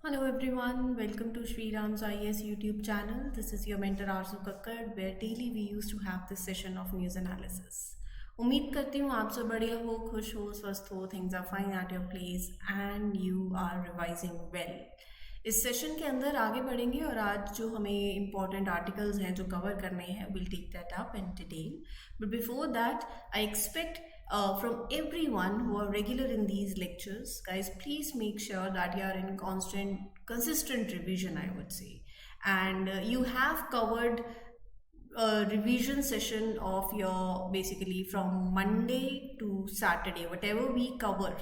Hello everyone, welcome to Sri Ram's IAS YouTube channel. This is your mentor Arzu Kakkad, where daily we used to have this session of news analysis. उम्मीद करती हूँ आप सब बढ़िया हो, खुश हो, स्वस्थ हो, things are fine at your place and you are revising well. इस सेशन के अंदर आगे बढ़ेंगे और आज जो हमें इम्पॉर्टेंट आर्टिकल्स हैं जो कवर करने हैं will take that up in detail. But before that I expect from everyone who are regular in these lectures, guys, please make sure that you are in consistent revision, I would say, and you have covered a revision session of your basically from Monday to Saturday, whatever we cover,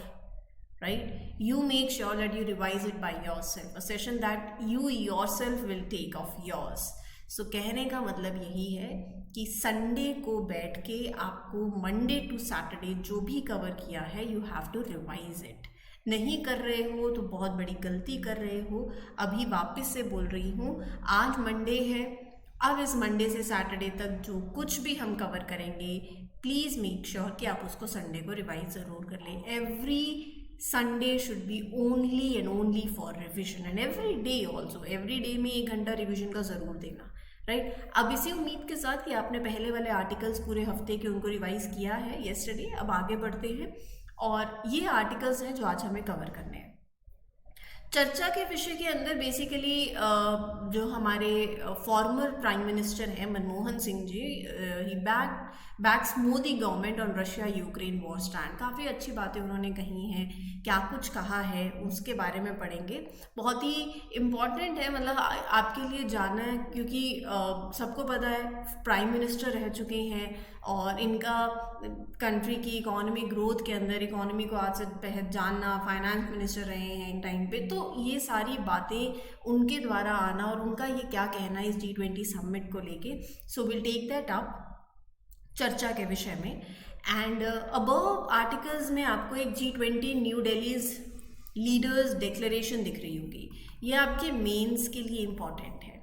right? You make sure that you revise it by yourself, a session that you yourself will take of yours. सो कहने का मतलब यही है कि Sunday को बैठ के आपको मंडे टू सैटरडे जो भी कवर किया है you have to revise it. नहीं कर रहे हो तो बहुत बड़ी गलती कर रहे हो. अभी वापस से बोल रही हूँ, आज मंडे है, अब इस मंडे से सैटरडे तक जो कुछ भी हम कवर करेंगे प्लीज़ मेक श्योर कि आप उसको संडे को रिवाइज ज़रूर कर लें. Every Sunday should be only and only for revision and every day also. every day में 1 घंटा रिविजन का ज़रूर देना, राइट? अब इसी उम्मीद के साथ कि आपने पहले वाले आर्टिकल्स पूरे हफ्ते के उनको रिवाइज किया है येस्टरडे, अब आगे बढ़ते हैं और ये आर्टिकल्स हैं जो आज हमें कवर करने हैं. चर्चा के विषय के अंदर बेसिकली जो हमारे फॉर्मर प्राइम मिनिस्टर हैं Manmohan Singh ji, he backs Modi government on Russia Ukraine war stand. काफ़ी अच्छी बातें उन्होंने कही हैं, क्या कुछ कहा है उसके बारे में पढ़ेंगे. बहुत ही इम्पॉर्टेंट है, मतलब आपके लिए जाना है, क्योंकि सबको पता है प्राइम मिनिस्टर रह चुके हैं और इनका कंट्री की इकोनॉमी ग्रोथ के अंदर इकोनॉमी को आज से पहचानना, फाइनेंस मिनिस्टर रहे हैं इन टाइम पे, तो ये सारी बातें उनके द्वारा आना और उनका ये क्या कहना है इस G20 समिट को लेके. So will take that up चर्चा के विषय में. एंड अबव आर्टिकल्स में आपको एक G20 new Delhi's leaders declaration दिख रही होगी. ये आपके मेंस के लिए इम्पॉर्टेंट है.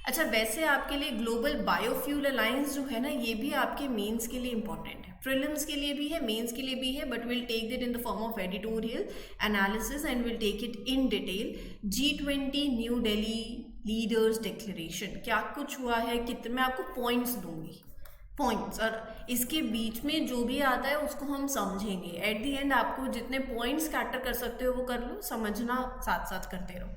अच्छा, वैसे आपके लिए ग्लोबल बायोफ्यूल अलायंस जो है ना, ये भी आपके मेंस के लिए इम्पॉर्टेंट है. प्रीलिम्स के लिए भी है, मेंस के लिए भी है, but will take that in the form of editorial analysis and will take it in detail. G20 New Delhi leaders declaration, क्या कुछ हुआ है, कितने, मैं आपको पॉइंट्स दूंगी, पॉइंट्स, और इसके बीच में जो भी आता है उसको हम समझेंगे. एट द एंड आपको जितने पॉइंट्स कैटर कर सकते हो वो कर लो, समझना साथ साथ करते रहो.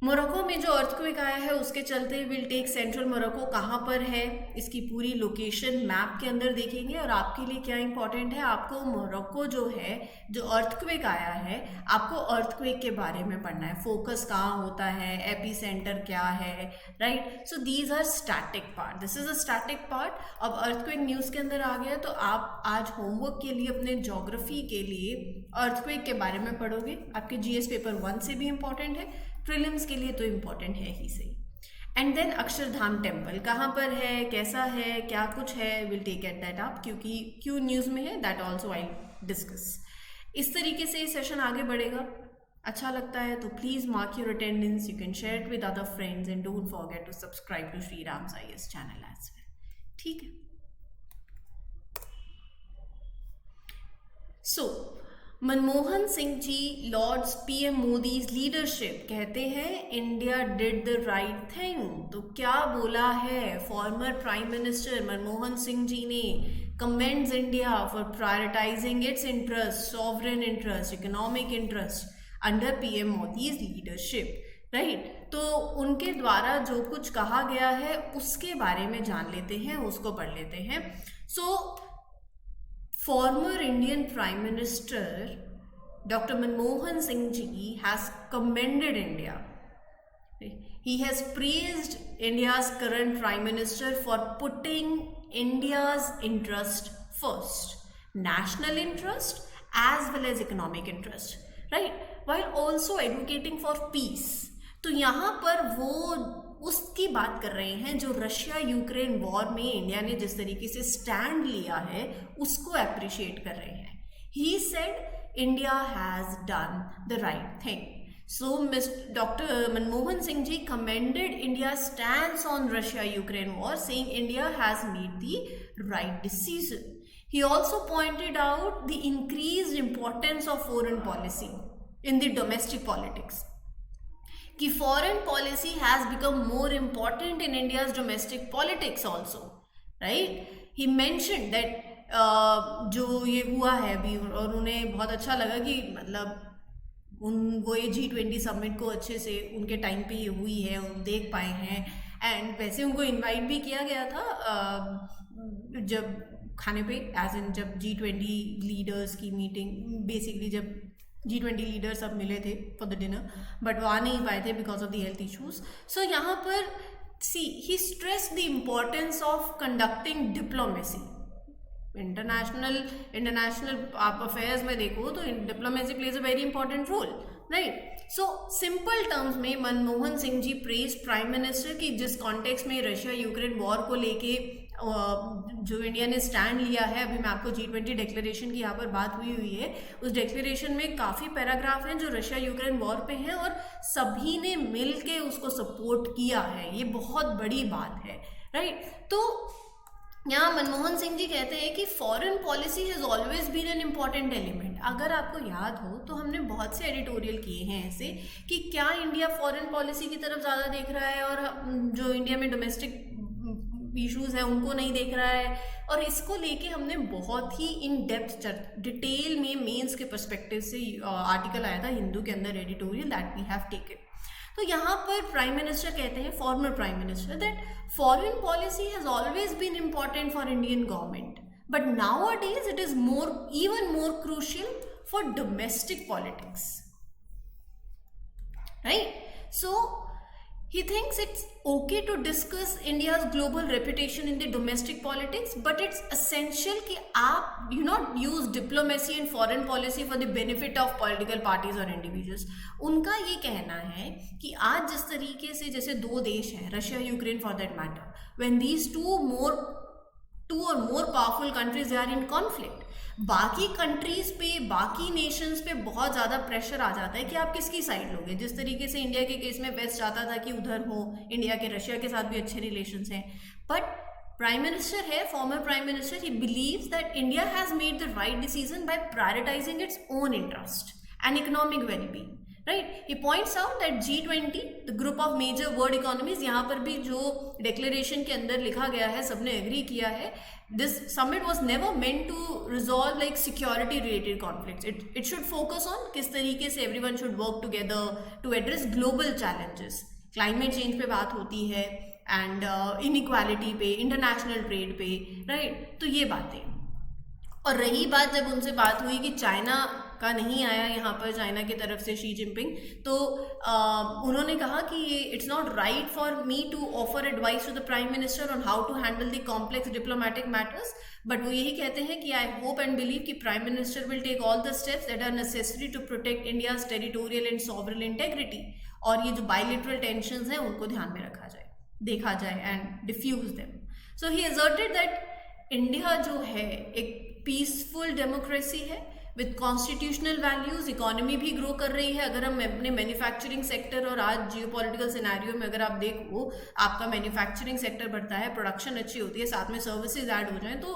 मोरक्को में जो अर्थक्वेक आया है उसके चलते विल टेक सेंट्रल मोरक्को कहाँ पर है, इसकी पूरी लोकेशन मैप के अंदर देखेंगे. और आपके लिए क्या इंपॉर्टेंट है, आपको मोरक्को जो है, जो अर्थक्वेक आया है, आपको अर्थक्वेक के बारे में पढ़ना है. फोकस कहाँ होता है, एपी सेंटर क्या है, right? So these are static part, this is a static part. अब अर्थक्वेक न्यूज़ के अंदर आ गया तो आप आज होमवर्क के लिए अपने ज्योग्राफी के लिए अर्थक्वेक के बारे में पढ़ोगे. आपके GS पेपर 1 से भी इम्पॉर्टेंट है, प्रीलिम्स के लिए तो इम्पॉर्टेंट है ही सही. एंड देन अक्षरधाम टेम्पल कहाँ पर है, कैसा है, क्या कुछ है, will take at that up, क्योंकि क्यों न्यूज़ में है, दैट ऑल्सो आई डिस्कस. इस तरीके से सेशन आगे बढ़ेगा. अच्छा लगता है तो please mark your attendance, you can share it with other friends and don't forget to subscribe to Shri Ram's IAS channel as well. ठीक है. So Manmohan Singh ji lauds PM Modi's leadership कहते हैं India did the right thing. तो क्या बोला है former prime minister Manmohan Singh ji ने? Commends India for prioritising its interest, sovereign interest, economic interest under PM Modi's leadership, right? तो उनके द्वारा जो कुछ कहा गया है उसके बारे में जान लेते हैं, उसको पढ़ लेते हैं. सो former Indian Prime Minister Dr. Manmohan Singh ji has commended India. He has praised India's current Prime Minister for putting India's interest first, national interest as well as economic interest, right? While also advocating for peace. तो यहाँ पर वो उसकी बात कर रहे हैं जो रशिया यूक्रेन वॉर में इंडिया ने जिस तरीके से स्टैंड लिया है उसको अप्रिशिएट कर रहे हैं. He said India has done the right thing. So doctor Manmohan Singh ji commended India's stance on Russia-Ukraine war, saying India has made the right decision. He also pointed out the increased importance of foreign policy in the domestic politics. कि foreign policy has become more important in India's domestic politics also, right. He mention that जो ये हुआ है अभी, और उन्हें बहुत अच्छा लगा कि मतलब वो ये G20 समिट को अच्छे से उनके टाइम पे ये हुई है, उन देख पाए हैं। एंड वैसे उनको इनवाइट भी किया गया था जब खाने पे, एज इन जब G20 लीडर्स की मीटिंग, बेसिकली जब G20 लीडर सब मिले थे फॉर द डिनर, बट वो आ नहीं पाए थे because of the health issues. So यहाँ पर see he stress the importance of conducting diplomacy. International आप अफेयर्स में देखो तो diplomacy plays a very important role, right. So simple terms में Manmohan Singh ji praise prime minister की जिस कॉन्टेक्स्ट में रशिया यूक्रेन वॉर को लेके जो इंडिया ने स्टैंड लिया है। अभी मैं आपको G20 डिक्लेरेशन की यहाँ पर बात हुई है, उस डिक्लेरेशन में काफ़ी पैराग्राफ हैं जो रशिया यूक्रेन वॉर पे हैं और सभी ने मिल के उसको सपोर्ट किया है। ये बहुत बड़ी बात है, राइट। तो यहाँ मनमोहन सिंह जी कहते हैं कि foreign policy has always been an important element. अगर आपको याद हो तो हमने बहुत से एडिटोरियल किए हैं ऐसे कि क्या इंडिया फॉरेन पॉलिसी की तरफ ज़्यादा देख रहा है और जो इंडिया में डोमेस्टिक इश्यूज है उनको नहीं देख रहा है। और इसको लेके हमने बहुत ही इन डेप्थ डिटेल में मेंस के पर्सपेक्टिव से आर्टिकल आया था हिंदू के अंदर, editorial that we have taken. तो यहाँ पर प्राइम मिनिस्टर कहते हैं, former prime minister, that foreign policy has always been important for Indian government, but nowadays it is even more crucial for domestic politics, right. So he thinks it's okay to discuss India's global reputation in the domestic politics, but it's essential कि आप you not use diplomacy and foreign policy for the benefit of political parties or individuals। उनका ये कहना है कि आज जिस तरीके से जैसे दो देश हैं, Russia Ukraine for that matter, when these two or more powerful countries they are in conflict, बाकी कंट्रीज पे, बाकी नेशंस पे बहुत ज़्यादा प्रेशर आ जाता है कि आप किसकी साइड लोगे। जिस तरीके से इंडिया के केस में वेस्ट चाहता था कि उधर हो, इंडिया के रशिया के साथ भी अच्छे रिलेशंस हैं, बट प्राइम मिनिस्टर है, former prime minister, he believes that India has made the right decision by prioritising its own interest and economic wellbeing, right. He points out that G20 the group of major world economies, यहाँ पर भी जो declaration के अंदर लिखा गया है सबने एग्री किया है, this summit was never meant to resolve like security related conflicts. It should focus on किस तरीके से everyone should work together to address global challenges. Climate change पे बात होती है and inequality पे, international trade पे, right? तो ये बातें। और रही बात जब उनसे बात हुई कि चाइना का नहीं आया यहाँ पर, चाइना की तरफ से शी जिनपिंग, तो उन्होंने कहा कि ये it's not right for me to offer advice to the prime minister on how to handle the complex diplomatic matters, but वो यही कहते हैं कि आई होप एंड बिलीव कि prime minister will take all the steps that are necessary to protect India's territorial and sovereign integrity, और ये जो bilateral tensions हैं उनको ध्यान में रखा जाए, देखा जाए and defuse them. So he asserted that India जो है एक पीसफुल डेमोक्रेसी है विद कॉन्स्टिट्यूशनल वैल्यूज, इकोनॉमी भी ग्रो कर रही है। अगर हम अपने मैन्युफैक्चरिंग सेक्टर और आज जियोपॉलिटिकल सिनेरियो में अगर आप देखो, आपका मैन्युफैक्चरिंग सेक्टर बढ़ता है, प्रोडक्शन अच्छी होती है, साथ में सर्विसेज ऐड हो जाए तो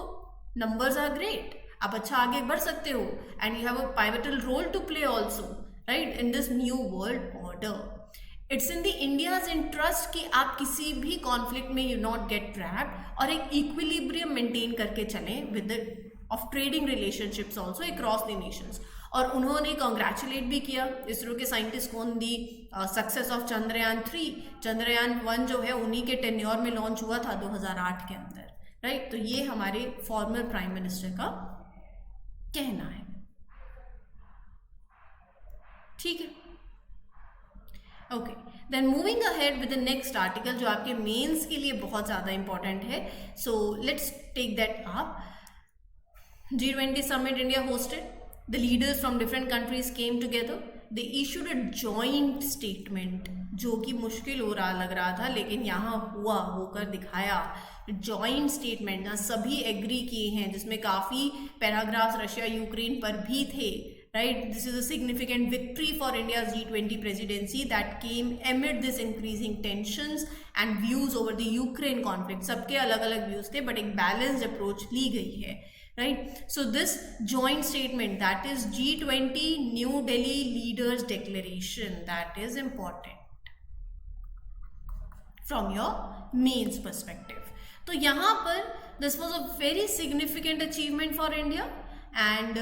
नंबर्स आर ग्रेट, आप अच्छा आगे बढ़ सकते हो and you have a pivotal role to play also, right, in this new world order. It's in the India's interest कि आप किसी भी कॉन्फ्लिक्ट में यू नॉट गेट ट्रैप्ड और एक इक्विलिब्रियम मेंटेन करके चलें with the off trading relationships also across the nations. और उन्होंने कॉन्ग्रेचुलेट भी किया इसरो के साइंटिस्ट को on the success of Chandrayaan three. Chandrayaan one जो है उन्हीं के टेन्योर में लॉन्च हुआ था 2008 के अंदर, राइट। तो ये हमारे फॉर्मर प्राइम मिनिस्टर का कहना है, ठीक है, okay. Then moving ahead with the next article जो आपके मेंस के लिए बहुत ज़्यादा इंपॉर्टेंट है, so let's take that up. G20 summit India hosted. The leaders from different countries came together. They issued a joint statement, जो कि मुश्किल हो रहा लग रहा था, लेकिन यहाँ हुआ, होकर दिखाया। जॉइंट स्टेटमेंट ना सभी एग्री किए हैं, जिसमें काफ़ी पैराग्राफ्स रशिया यूक्रेन पर भी थे, right. This is a significant victory for India's G20 presidency that came एमिड this increasing tensions and views over the Ukraine conflict. सबके अलग अलग व्यूज थे, बट एक बैलेंस्ड अप्रोच ली गई है, right? So this joint statement, that is G20 New Delhi Leaders Declaration, that is important, from your mains perspective. तो यहाँ पर this was a very significant achievement for India, and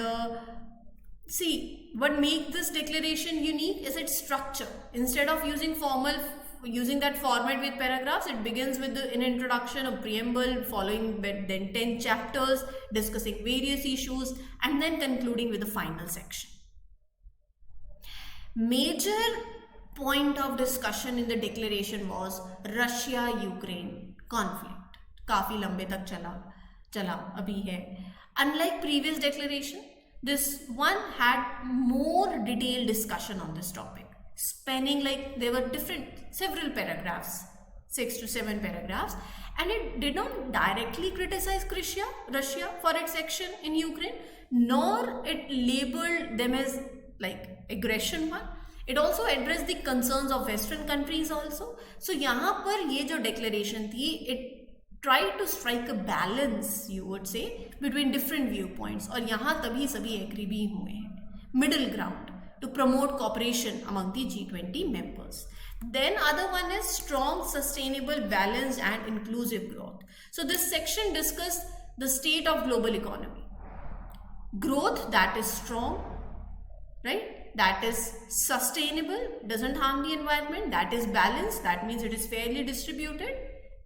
see, what makes this declaration unique is its structure. Instead of using that format with paragraphs, it begins with an introduction, a preamble, following then 10 chapters discussing various issues, and then concluding with the final section. Major point of discussion in the declaration was Russia-Ukraine conflict. काफी लंबे तक चला अभी है. Unlike previous declaration, this one had more detailed discussion on this topic, spanning, like, there were several paragraphs, 6 to 7 paragraphs, and it did not directly criticize Russia for its action in Ukraine, nor it labeled them as like aggression one. It also addressed the concerns of Western countries also. So यहाँ पर ये जो declaration थी, it tried to strike a balance, you would say, between different viewpoints, और यहाँ तभी सभी agree भी हुए हैं, middle ground, to promote cooperation among the G20 members. Then other one is strong, sustainable, balanced and inclusive growth. So this section discussed the state of global economy. Growth that is strong, right? That is sustainable, doesn't harm the environment, that is balanced, that means it is fairly distributed,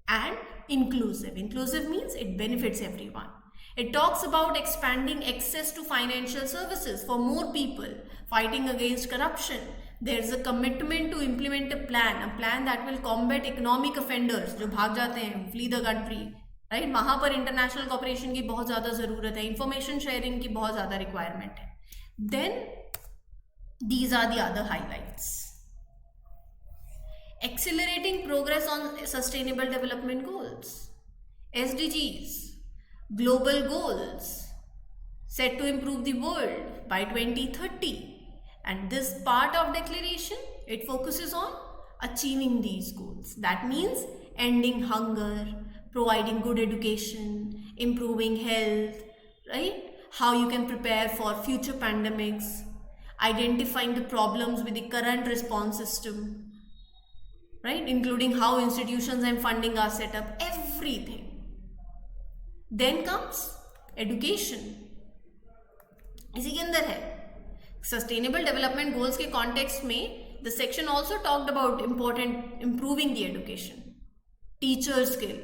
and inclusive. Inclusive means it benefits everyone. It talks about expanding access to financial services for more people, fighting against corruption. There is a commitment to implement a plan that will combat economic offenders जो भाग जाते हैं, flee the country, right? वहाँ पर international cooperation की बहुत ज़्यादा ज़रूरत है, information sharing की बहुत ज़्यादा requirement है. Then these are the other highlights. Accelerating progress on sustainable development goals, SDGs, global goals set to improve the world by 2030. And this part of declaration, it focuses on achieving these goals. That means ending hunger, providing good education, improving health, right? How you can prepare for future pandemics, identifying the problems with the current response system, right? Including how institutions and funding are set up, everything. Then comes education. इसी के अंदर है sustainable development goals के context में the section also talked about improving the education, teacher skill,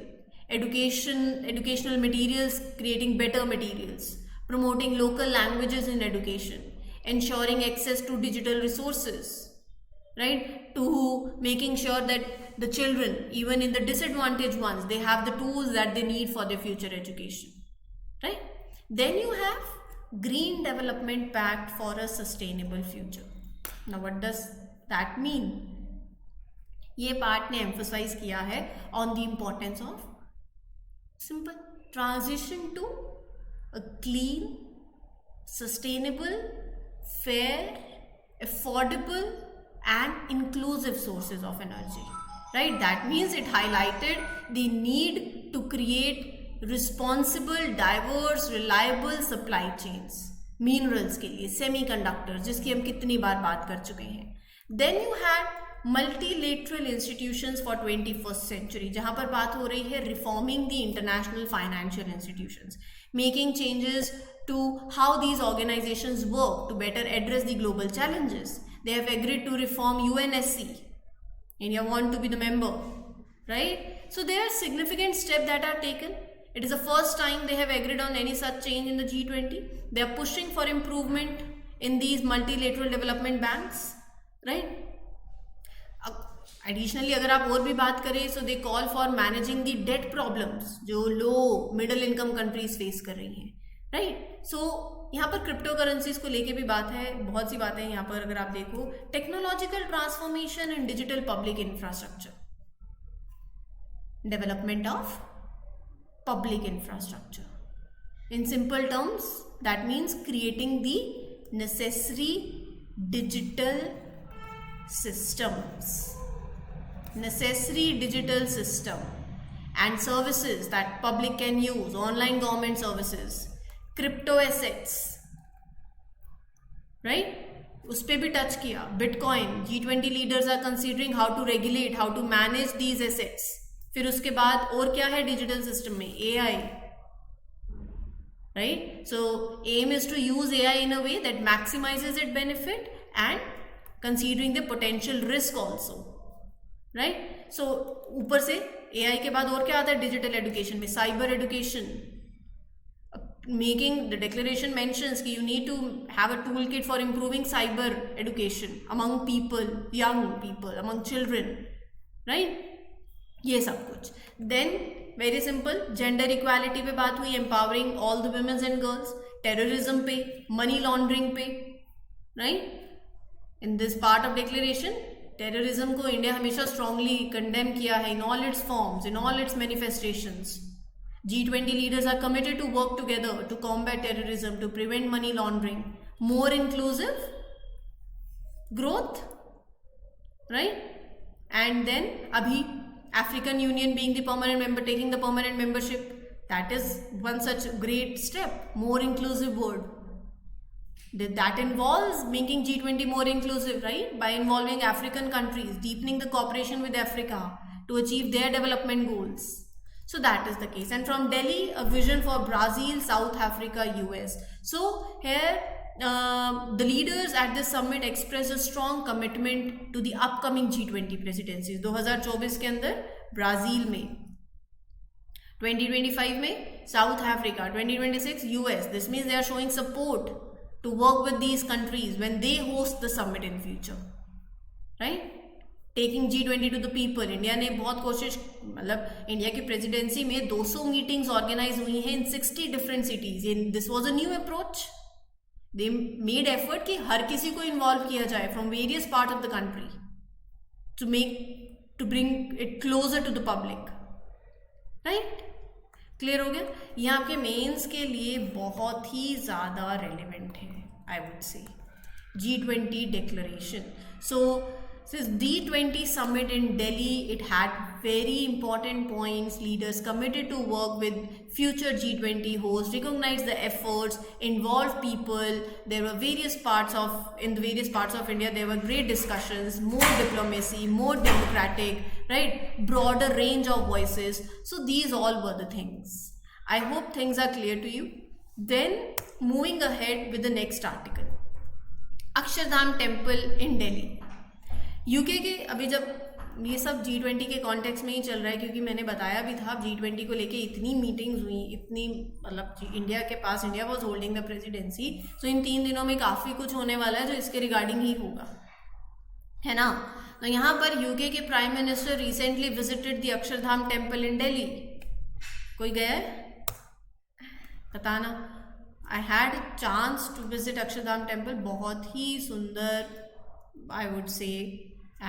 educational materials, creating better materials, promoting local languages in education, ensuring access to digital resources, right? To making sure that the children, even in the disadvantaged ones, they have the tools that they need for their future education, right? Then you have Green Development Pact for a Sustainable Future. Now what does that mean? ये part ने emphasize किया है on the importance of simple transition to a clean, sustainable, fair, affordable and inclusive sources of energy, right? That means it highlighted the need to create responsible, diverse, reliable supply chains, minerals के लिए, semiconductors जिसकी हम कितनी बार बात कर चुके हैं. Then you had multilateral institutions for 21st century, जहाँ पर बात हो रही है reforming the international financial institutions, making changes to how these organizations work to better address the global challenges. They have agreed to reform UNSC. India want to be the member, right? So there are significant steps that are taken. It is the first time they have agreed on any such change in the G20. They are pushing for improvement in these multilateral development banks, right? Additionally, अगर आप और भी बात करें, so they call for managing the debt problems जो low middle income countries face कर रही हैं, right? So यहाँ पर क्रिप्टो करेंसीज को लेके भी बात है, बहुत सी बातें यहाँ पर अगर आप देखो, technological transformation and digital public infrastructure, development of public infrastructure. In simple terms, that means creating the necessary digital systems, and services that public can use, online government services, crypto assets, right? उस पर भी touch किया. Bitcoin, G20 leaders are considering how to regulate, how to manage these assets. फिर उसके बाद और क्या है डिजिटल सिस्टम में? AI, right? So aim is to use AI in a way that maximizes its benefit and considering the potential risk also, right? So ऊपर से AI के बाद और क्या आता है डिजिटल एजुकेशन में? Cyber education. Making the declaration mentions कि you need to have a toolkit for improving cyber education among people, young people, among children, right? ये सब कुछ. Then very simple, gender equality पे बात हुई, empowering all the womens and girls. Terrorism पे, money laundering पे, right? In this part of declaration terrorism को India हमेशा स्ट्रांगली कंडेम किया है in all its forms, in all its manifestations. G20 leaders are committed to work together to combat terrorism, to prevent money laundering, more inclusive growth, right? And then abhi African Union being the permanent member, taking the permanent membership, that is one such great step. More inclusive word. That involves making G20 more inclusive, right? By involving African countries, deepening the cooperation with Africa to achieve their development goals. So that is the case. And from Delhi, a vision for Brazil, South Africa, US. So here the leaders at this summit express a strong commitment to the upcoming G20 presidencies. 2024 के अंदर Brazil में, 2025 में south Africa, 2026 US. This means they are showing support to work with these countries when they host the summit in future, right? Taking G20 to the people. India ने बहुत कोशिश, मतलब India की presidency में 200 meetings organise हुई हैं in 60 different cities. This was a new approach. They made effort कि हर किसी को इन्वॉल्व किया जाए from various part of the country to bring it closer to the public, right? Clear हो गया? ये आपके मेंस के लिए बहुत ही ज़्यादा रेलिवेंट है, I would say. G20 declaration. So this D20 summit in Delhi, it had very important points. Leaders committed to work with future G20 hosts, recognize the efforts, involve people. There were various parts of India, there were great discussions, more diplomacy, more democratic, right? Broader range of voices. So these all were the things. I hope things are clear to you. Then moving ahead with the next article. Akshardham temple in Delhi. UK के अभी जब ये सब G20 के context में ही चल रहा है, क्योंकि मैंने बताया भी था G20 को लेके इतनी मीटिंग्स हुई, इतनी, मतलब इंडिया के पास, India was holding the presidency. So इन 3 दिनों में काफ़ी कुछ होने वाला है जो इसके रिगार्डिंग ही होगा, है ना? तो यहाँ पर यूके के prime minister recently visited the Akshardham temple in Delhi. कोई गया है? बताना. I had a chance to visit Akshardham temple. बहुत ही सुंदर, I would say,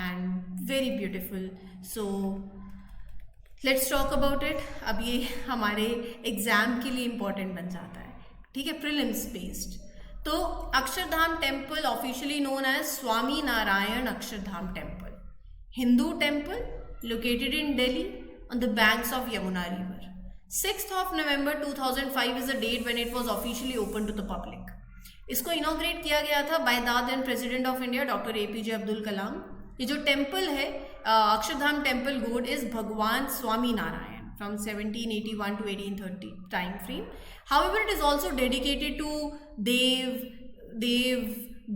and very beautiful. So let's talk about it. अब ये हमारे एग्जाम के लिए इम्पोर्टेंट बन जाता है, ठीक है, प्रीलिम्स बेस्ड. तो Akshardham temple officially known as Swami Narayan Akshardham temple, Hindu temple located in Delhi on the banks of Yamuna river. 6th of November 2005 is the date when it was officially open to the public. इसको inaugurate किया गया था by the then president of India doctor APJ Abdul Kalam. ये जो temple है Akshardham temple god is भगवान Swami Narayan from 1781 to 1830 time frame. However it is also dedicated to the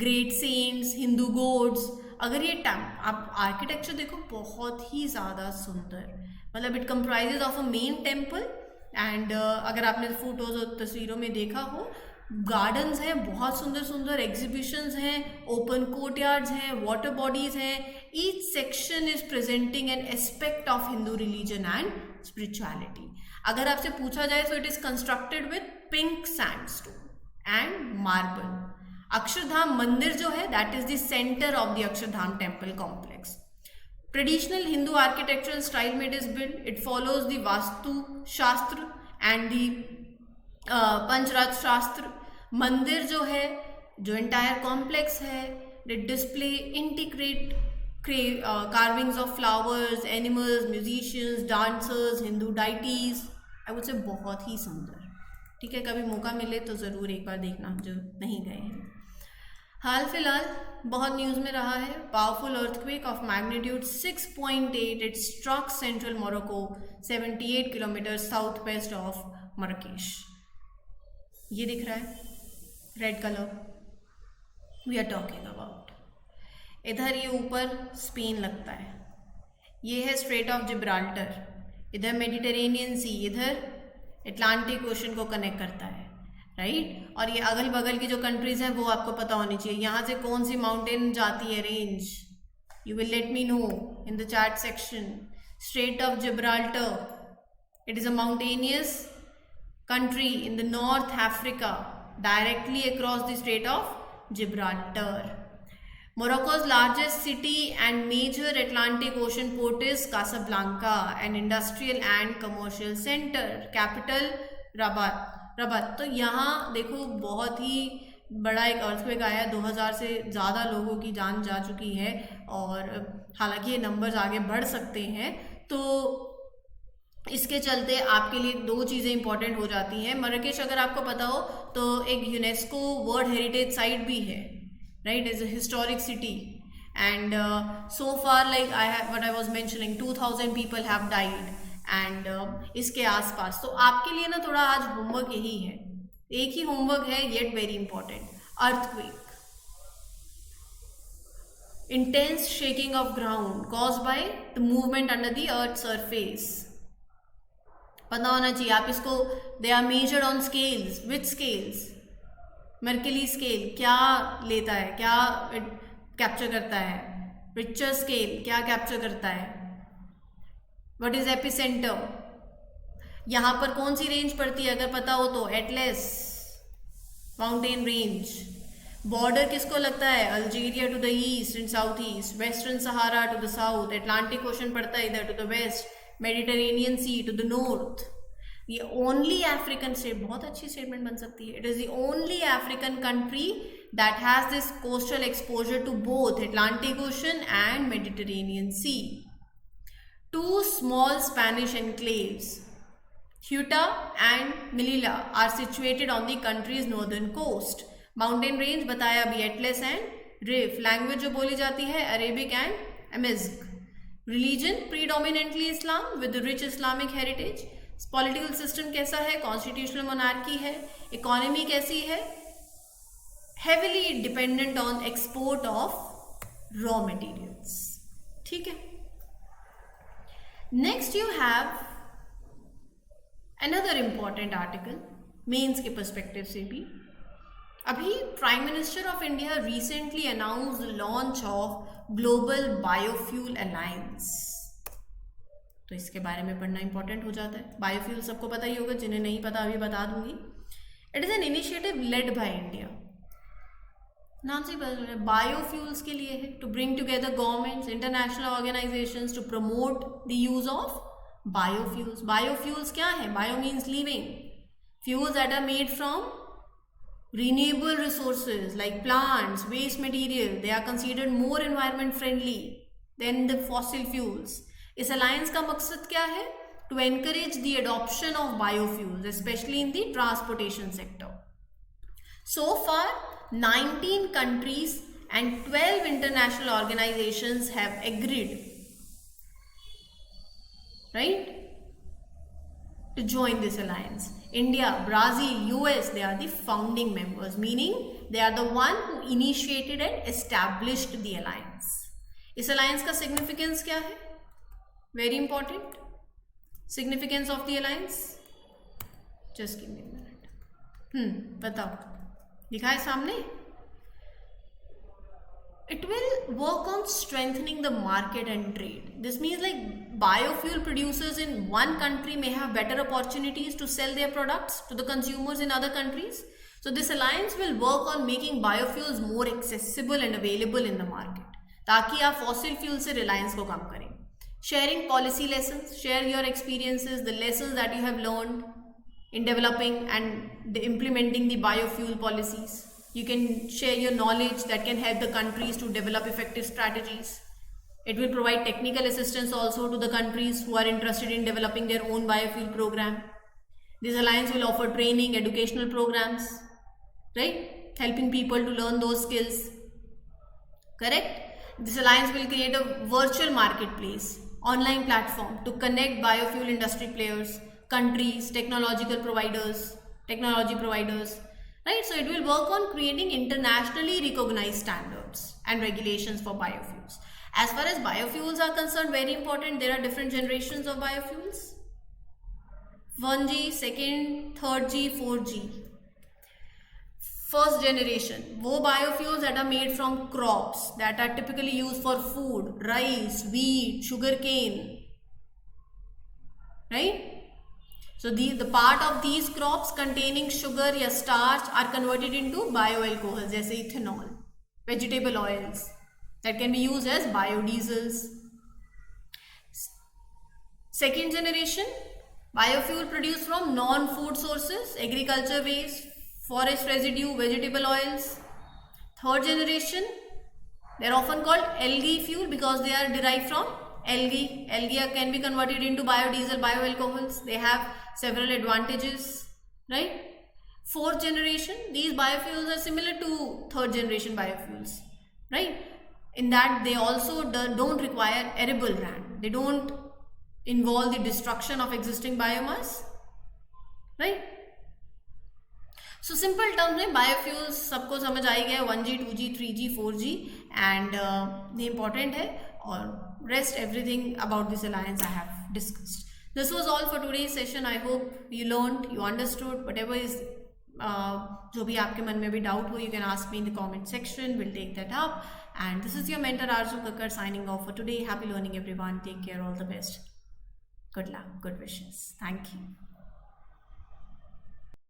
great saints, Hindu gods. अगर ये आप आर्किटेक्चर देखो, बहुत ही ज़्यादा सुंदर, मतलब it comprises of a main temple and अगर आपने फोटोज और तस्वीरों में देखा हो, गार्डन्स हैं बहुत सुंदर सुंदर, एग्जीबिशंस हैं, ओपन कोर्टयार्ड्स हैं, वाटर बॉडीज हैं. Each section is presenting an aspect of Hindu religion and spirituality. अगर आपसे पूछा जाए तो it is constructed with pink sandstone and marble. Akshardham मंदिर जो है that is the centre of the Akshardham temple complex. Traditional Hindu architectural style में it is built. It follows the Vastu Shastra and the Panchraj Shastra. मंदिर जो है, जो entire complex है, it display integrate carvings of flowers, animals, musicians, dancers, Hindu deities. I would say बहुत ही सुंदर, ठीक है. कभी मौका मिले तो ज़रूर एक बार देखना जो नहीं गए हैं. हाल फिलहाल बहुत न्यूज़ में रहा है, powerful earthquake of magnitude 6.8 it struck central Morocco 78 kilometre south west of Marrakesh. ये दिख रहा है red colour, we are talking about. इधर ये ऊपर स्पेन लगता है, ये है स्ट्रेट ऑफ जिब्राल्टर, इधर मेडिटेरेनियन सी, इधर अटलांटिक ओशन को कनेक्ट करता है, राइट। और ये अगल बगल की जो कंट्रीज हैं वो आपको पता होनी चाहिए। यहाँ से कौन सी माउंटेन जाती है, range, you will let me know in the chat section. Straight of Gibraltar, it is a mountainous country in the North Africa directly across the Strait of Gibraltar. Morocco's largest city and major Atlantic Ocean port is Casablanca, an industrial and commercial center. Capital Rabat. तो यहाँ देखो बहुत ही बड़ा एक earthquake आया, 2000 से ज़्यादा लोगों की जान जा चुकी है और हालांकि ये नंबर्स आगे बढ़ सकते हैं। तो इसके चलते आपके लिए दो चीज़ें इंपॉर्टेंट हो जाती हैं। मरकेश अगर आपको पता हो तो एक यूनेस्को वर्ल्ड हेरिटेज साइट भी है, right, is a historic city and so far like what I was mentioning 2000 people have died and इसके आसपास। तो आपके लिए ना थोड़ा आज होमवर्क यही है, एक ही होमवर्क है yet very important. Earthquake, intense shaking of ground caused by the movement under the earth surface, पता होना चाहिए आप इसको। They are measured on scales, which scales, Mercalli scale क्या लेता है, क्या कैप्चर करता है, रिचर स्केल क्या कैप्चर करता है, व्हाट इज एपिसेंटर, यहाँ पर कौन सी रेंज पड़ती है अगर पता हो तो, एटलस माउंटेन रेंज। बॉर्डर किसको लगता है, Algeria to the east and south east, Western Sahara to the south, Atlantic Ocean पड़ता है इधर to the west, Mediterranean Sea to the north. ये ओनली अफ्रीकन स्टेट, बहुत अच्छी स्टेटमेंट बन सकती है, it is the only African country that has this coastal exposure to both Atlantic Ocean and Mediterranean Sea. Two small Spanish enclaves, Ceuta and Melilla, are situated on the country's northern coast. Mountain range बताया अभी, Atlas and reef. Language जो बोली जाती है Arabic and Amazigh. Religion predominantly Islam with rich Islamic heritage. Political system कैसा है, constitutional monarchy है। Economy कैसी है, heavily dependent on export of raw materials. ठीक है, next you have another important article mains के पर्सपेक्टिव से भी। अभी prime minister of India recently announce the launch of global biofuel alliance, तो इसके बारे में पढ़ना इंपॉर्टेंट हो जाता है। बायोफ्यूल सबको पता ही होगा, जिन्हें नहीं पता अभी बता दूंगी। It is an initiative led by India, नाम से पता चल रहा है बायोफ्यूल्स के लिए है, to bring together governments, international organisations to promote the use of biofuels. Biofuels क्या है, bio means living, fuels that are made from renewable resources like plants, waste material, they are considered more environment friendly than the fossil fuels. इस alliance का मकसद क्या है, to encourage the adoption of biofuels especially in the transportation sector. So far 19 countries and 12 international organizations have agreed, right, to join this alliance. India, Brazil, US, they are the founding members, meaning they are the one who initiated and established the alliance. इस alliance का significance क्या है, very important, significance of the alliance, just give me a minute. बताओ, दिखाए सामने। It will work on strengthening the market and trade. This means like biofuel producers in one country may have better opportunities to sell their products to the consumers in other countries. So this alliance will work on making biofuels more accessible and available in the market, ताकि आप fossil fuel से reliance को कम करें। Sharing policy lessons, share your experiences, the lessons that you have learned in developing and implementing the biofuel policies. You can share your knowledge that can help the countries to develop effective strategies. It will provide technical assistance also to the countries who are interested in developing their own biofuel program. This alliance will offer training, educational programs, right? helping people to learn those skills. Correct? This alliance will create a virtual marketplace, online platform to connect biofuel industry players, countries, technology providers, right? So it will work on creating internationally recognized standards and regulations for biofuels. As far as biofuels are concerned, very important, there are different generations of biofuels. 1G, second, 3rd G, 4G. First generation, वो biofuels that are made from crops that are typically used for food, rice, wheat, sugarcane, right? So the part of these crops containing sugar या starch are converted into bioalcohols जैसे ethanol, vegetable oils that can be used as biodiesels. Second generation, biofuel produced from non-food sources, agriculture waste, forest residue, vegetable oils. Third generation, they are often called algae fuel because they are derived from algae. Algae can be converted into biodiesel, bioalcohols. They have several advantages, right? Fourth generation, these biofuels are similar to third generation biofuels, right? In that they also don't require arable land. They don't involve the destruction of existing biomass, right? So simple terms में biofuels सबको समझ आ ही गया 1G, 2G, 3G, 4G and the important है और rest everything about this alliance I have discussed. This was all for today's session. I hope you learned, you understood whatever is जो भी आपके मन में भी doubt हो, you can ask me in the comment section. We'll take that up. And this is your mentor Arzu Kakkar signing off for today. Happy learning everyone. Take care. All the best. Good luck. Good wishes. Thank you.